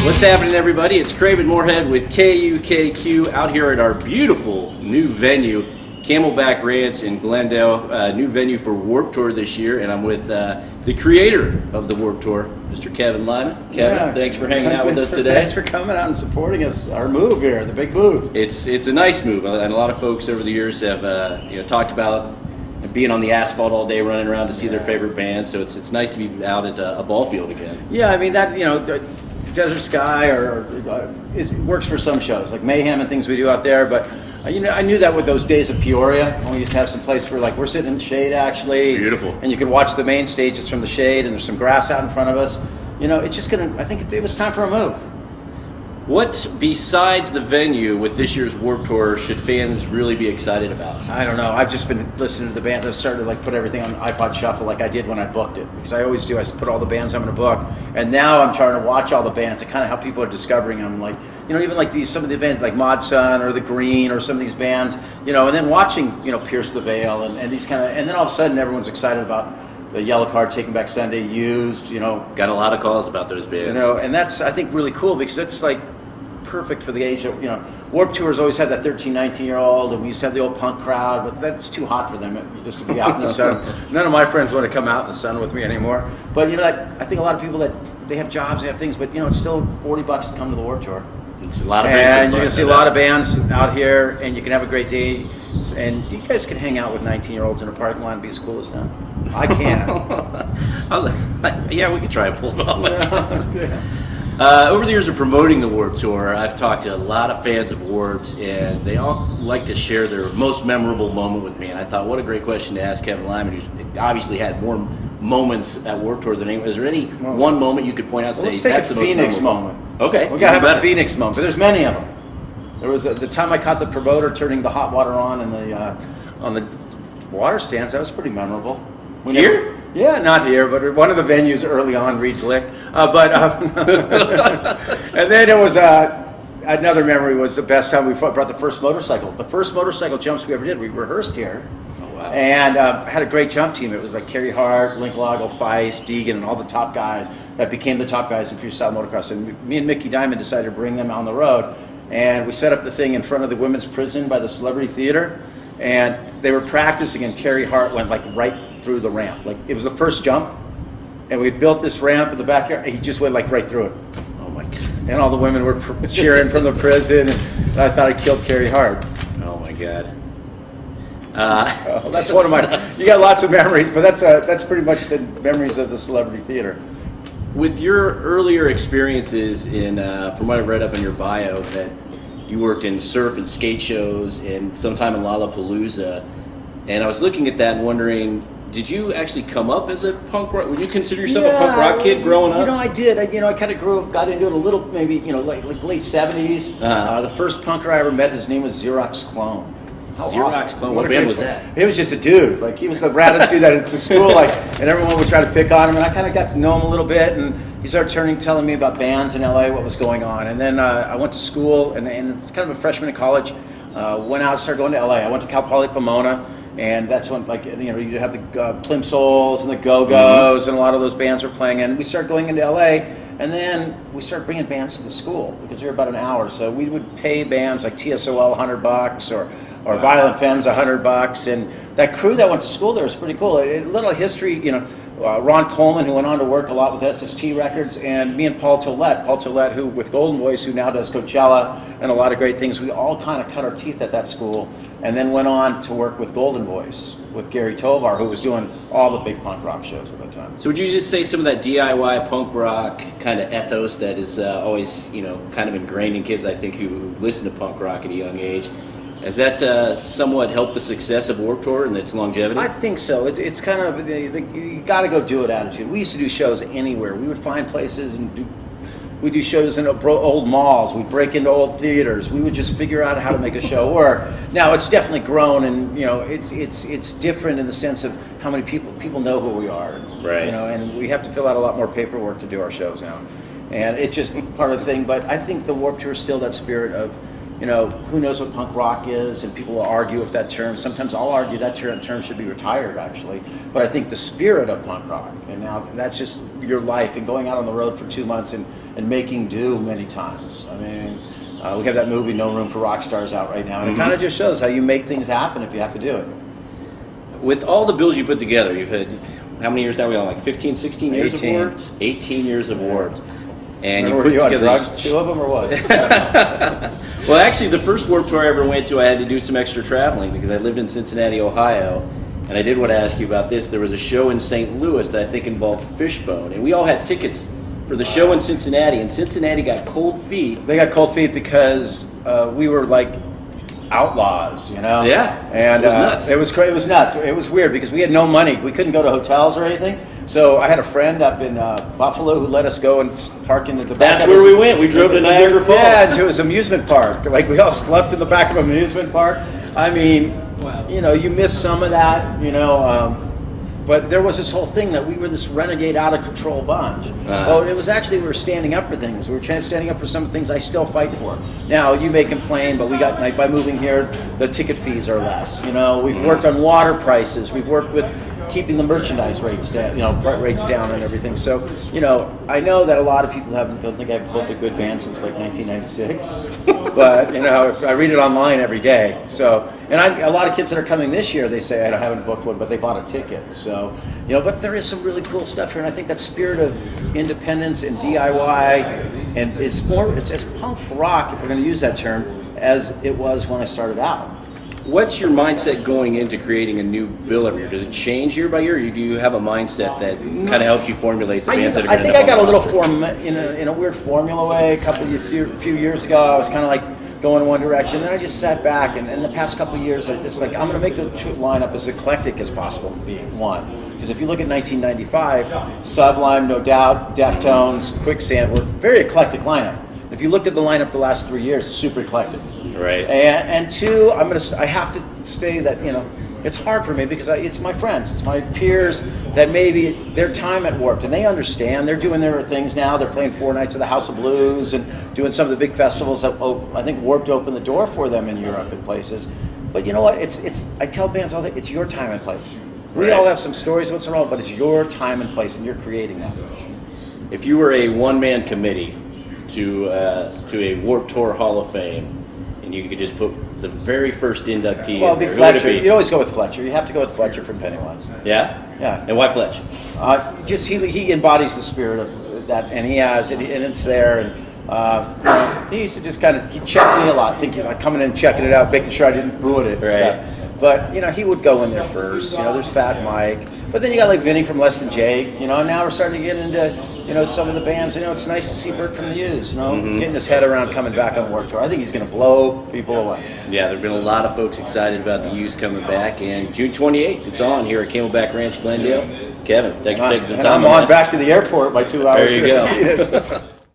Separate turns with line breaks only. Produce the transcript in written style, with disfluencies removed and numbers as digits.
What's happening, everybody? It's Craven Moorehead with KUKQ out here at our beautiful new venue, Camelback Ranch in Glendale, new venue for Warped Tour this year, and I'm with the creator of the Warped Tour, Mr. Kevin Lyman. Kevin, thanks for hanging out with us today.
Thanks for coming out and supporting us, our move here, the big move.
It's a nice move, and a lot of folks over the years have talked about being on the asphalt all day, running around to see their favorite band. So it's nice to be out at a ball field again.
Yeah, I mean that Desert Sky it works for some shows like Mayhem and things we do out there, but I knew that with those days of Peoria when we used to have some place where we're sitting in the shade actually.
It's beautiful.
And you can watch the main stages from the shade, and there's some grass out in front of us. It's just I think it was time for a move.
What, besides the venue with this year's Warped Tour, should fans really be excited about?
I don't know. I've just been listening to the bands. I've started to put everything on iPod Shuffle like I did when I booked it, because I always do. I put all the bands I'm going to book, and now I'm trying to watch all the bands and kind of how people are discovering them. Even some of the bands like Mod Sun or The Green or some of these bands, and then watching Pierce the Veil and these and then all of a sudden everyone's excited about the Yellow Card, Taking Back Sunday, Used.
Got a lot of calls about those bands.
And that's, I think, really cool, because it's perfect for the age of, Warped Tour's always had that 13, 19-year-old, and we used to have the old punk crowd, but that's too hot for them just to be out in the sun. None of my friends want to come out in the sun with me anymore. But I think a lot of people that they have jobs, they have things, but it's still $40 to come to the Warped Tour.
It's a lot of
and you're going to see a lot of bands out here, and you can have a great day, and you guys can hang out with 19-year-olds in a parking lot and be as cool as them. I can.
Yeah, we could try and pull it off. Over the years of promoting the Warped Tour, I've talked to a lot of fans of Warped, and they all like to share their most memorable moment with me. And I thought, what a great question to ask Kevin Lyman, who's obviously had more moments at Warped Tour than anyone. Is there any one moment you could point out and say that's the most memorable?
Let's take a Phoenix moment.
Okay.
We got to have a Phoenix moment, but there's many of them. There was the time I caught the promoter turning the hot water on the water stands. That was pretty memorable.
Here?
Yeah, not here, but one of the venues early on, Reed Glick. And then it was another memory was the best time we brought the first motorcycle. The first motorcycle jumps we ever did, we rehearsed here.
Oh, wow.
And had a great jump team. It was like Kerry Hart, Link Lago, Feist, Deegan, and all the top guys that became the top guys in freestyle motocross. And me and Mickey Diamond decided to bring them on the road. And we set up the thing in front of the women's prison by the Celebrity Theater. And they were practicing, and Kerry Hart went right through the ramp. It was the first jump, and we built this ramp in the backyard, and he just went right through it.
Oh my God.
And all the women were cheering from the prison, and I thought I killed Kerry Hart.
Oh my God.
That's one of my, you got lots of memories, but that's pretty much the memories of the Celebrity Theater.
With your earlier experiences from what I've read up in your bio, that you worked in surf and skate shows and sometime in Lollapalooza, and I was looking at that and wondering, did you actually come up as a punk rock? Would you consider yourself a punk rock kid growing up?
I did. I kind of got into it a little, maybe, like late 70s. The first punker I ever met, his name was Xerox Clone.
Xerox Clone. What band was that?
It was just a dude. He was the raddest dude at the school. And everyone would try to pick on him. And I kind of got to know him a little bit. And he started telling me about bands in LA, what was going on. And then I went to school, and kind of a freshman in college. Went out, started going to LA. I went to Cal Poly Pomona. And that's when, you have the Plimsolls and the Go-Go's, and a lot of those bands were playing. And we started going into LA, and then we started bringing bands to the school because we were about an hour. So we would pay bands like TSOL $100 or Violent Femmes $100. And that crew that went to school there was pretty cool. A little history, Ron Coleman, who went on to work a lot with SST Records, and me and Paul Tollett, who with Golden Voice, who now does Coachella and a lot of great things. We all kind of cut our teeth at that school, and then went on to work with Golden Voice with Gary Tovar, who was doing all the big punk rock shows at that time.
So would you just say some of that DIY punk rock kind of ethos that is always, kind of ingrained in kids, I think, who listen to punk rock at a young age, has that somewhat helped the success of Warped Tour and its longevity?
I think so. It's kind of you got to go do it attitude. We used to do shows anywhere. We would find places and we do shows in old malls. We'd break into old theaters. We would just figure out how to make a show work. Now it's definitely grown, and it's different in the sense of how many people know who we are.
Right.
And we have to fill out a lot more paperwork to do our shows now, and it's just part of the thing. But I think the Warped Tour is still that spirit of you know, who knows what punk rock is, and people will argue with that term. Sometimes I'll argue that term should be retired, actually. But I think the spirit of punk rock, and now that's just your life, and going out on the road for 2 months and making do many times. I mean, we have that movie, No Room for Rock Stars, out right now, and it kind of just shows how you make things happen if you have to do it.
With all the bills you put together, you've had, how many years now? We on like 15, 16 years
18.
of awards? 18 years of awards. And
Remember,
you put together
drugs,
these...
2 of them, or what?
Well, actually, the first Warped Tour I ever went to, I had to do some extra traveling because I lived in Cincinnati, Ohio, and I did want to ask you about this. There was a show in St. Louis that I think involved Fishbone, and we all had tickets for the show in Cincinnati, and Cincinnati got cold feet.
They got cold feet because we were like outlaws, you know?
Yeah,
and
it was nuts.
It was nuts. It was weird because we had no money. We couldn't go to hotels or anything. So I had a friend up in Buffalo who let us go and park in the back.
That's where we went. We drove to Niagara Falls.
Yeah, to his amusement park. Like, we all slept in the back of an amusement park. I mean, you know, you miss some of that, you know. But there was this whole thing that we were this renegade, out of control bunch. Well, it was actually, we were standing up for things. We were standing up for some things I still fight for. Now, you may complain, but we got, like, by moving here, the ticket fees are less. You know, we've worked on water prices. We've worked with keeping the merchandise rates down, you know, rates down and everything. So, you know, I know that a lot of people don't think I've built a good band since like 1996, but you know, I read it online every day. So, and a lot of kids that are coming this year, they say I haven't booked one, but they bought a ticket. So, you know, but there is some really cool stuff here, and I think that spirit of independence and DIY, and it's as punk rock, if we're going to use that term, as it was when I started out.
What's your mindset going into creating a new bill every year? Does it change year by year, or do you have a mindset that kind of helps you formulate the bands that are going to
I think I got a little in a weird formula way. A few years ago, I was kind of like going in one direction, and then I just sat back, and in the past couple of years, I just like, I'm going to make the lineup as eclectic as possible to be one. Because if you look at 1995, Sublime, No Doubt, Deftones, Quicksand were very eclectic lineup. If you looked at the lineup the last 3 years, super eclectic.
Right.
And two, I have to say that, you know, it's hard for me because it's my friends, it's my peers that maybe their time at Warped, and they understand. They're doing their things now. They're playing 4 nights at the House of Blues and doing some of the big festivals that I think Warped opened the door for them in Europe and places. But you know what? I tell bands all that it's your time and place. We all have some stories once in a while, but it's your time and place, and you're creating that.
If you were a one-man committee to a Warped Tour Hall of Fame, and you could just put the very first inductee.
Well, it'd be Fletcher. You always go with Fletcher. You have to go with Fletcher from Pennywise.
Yeah?
Yeah.
And why Fletch?
Just he embodies the spirit of that, and he has it, and it's there. And you know, he used to just he checked me a lot, thinking like coming in, checking it out, making sure I didn't ruin it. And stuff. But you know, he would go in there first. You know, there's Fat Mike, but then you got like Vinny from Less Than Jake. You know, and now we're starting to get into, you know, some of the bands. You know, it's nice to see Bert from the Used, you know, getting his head around coming back on Warped Tour. I think he's going to blow people away.
Yeah, there have been a lot of folks excited about the Used coming back, and June 28th, it's on here at Camelback Ranch, Glendale. Kevin, thanks for taking some time.
I'm on back to the airport by 2 hours.
There you go.